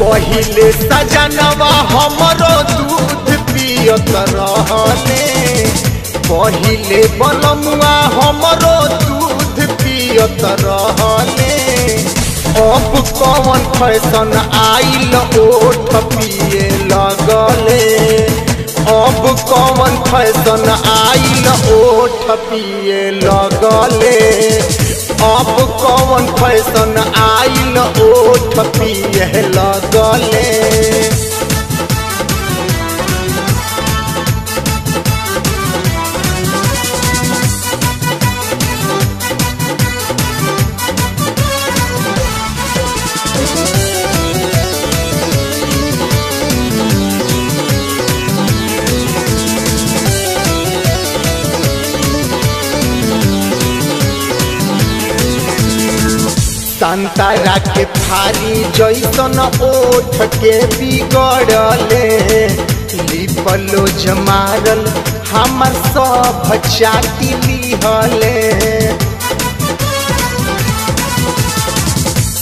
पहिले सजनवा हमरो दूध पियत रहले, पहिले बलमुआ हमरो दूध पियत रहले। अब कौन फैशन आइल ओठ पिए लगले, अब कौन फैशन आइल ओठ पिए लगले, अब कौन फैशन आइल ओठ पिए लगले। संतरा के थारी जैसन ओठ के बिगड़ले, लिपलो जमारल हमर सब चाटी लिहले।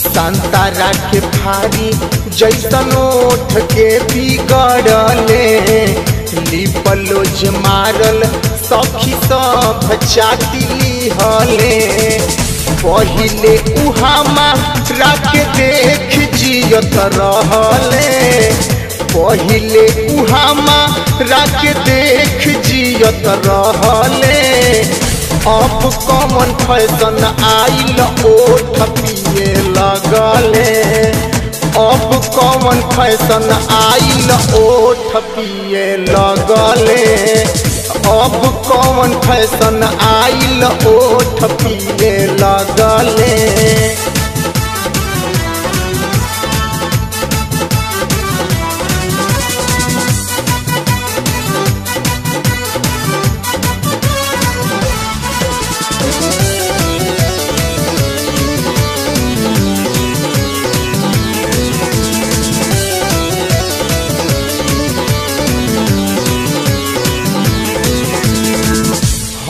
संतरा के थारी जैसन ओठ के बिगड़ले, लिपलो जमारल सखी सब चाटी लिहले। पहिले उहामा रख देख जियत रहले, पहिले उहामा रख देख जियत रहले। अब कौन फैशन आइल ओठ पिए लगले, अब कौन फैशन आइल ओठ पिए लगले, अब कौन फैशन आइल ओठ पिए लगले।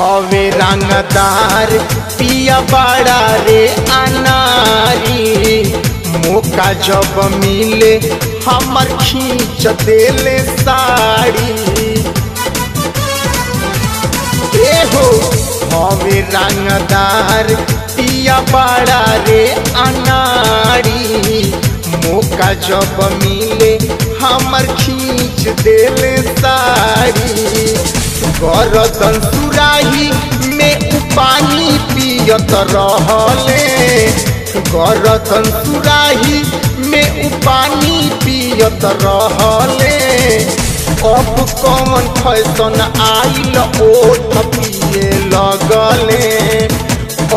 हवे रंगदार पिया बड़ा रे अनारी, मौका जब मिले हमर खींच देले साड़ी। हो हवे रंगदार पिया बड़ा रे अनारी, मौका जब मिले हमर खींच देले साड़ी। गरदन सुराही में पानी पियत रहले, गरदन सुराही में पानी पियत रहले। अब कौन फैशन आइल ओठ पिए लगले,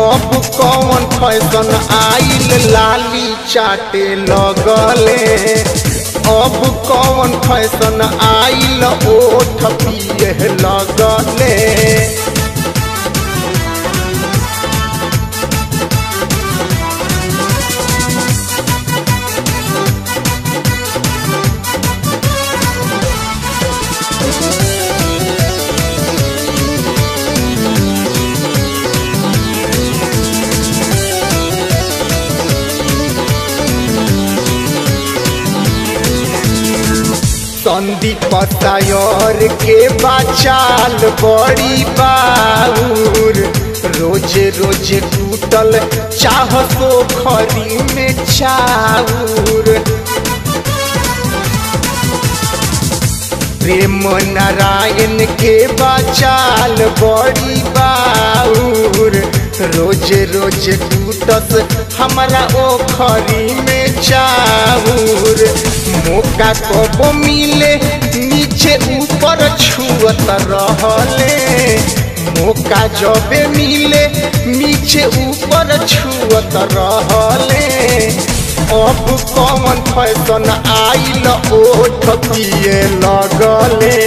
अब कौन फैशन आइल लाली चाटे लगले, अब कौन फैशन आइल ओठ पिए लगले। संदीप सायर के बाचाल बड़ी बाउर, रोजे रोजे टूटल चाह तो खरी में चाउर। प्रेम नारायण के बाचाल बड़ी बाउर, रोजे रोजे टूटस हमारा ओखरी में चाउर। मौका कब मिले नीचे ऊपर छुअत रहले, मौका जब मिले नीचे ऊपर छुअत रहले। अब कौन फैशन आइल ओठ पिए लगले,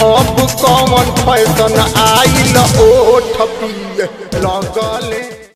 अब कौन फैशन आइल ओठ पिए लगले।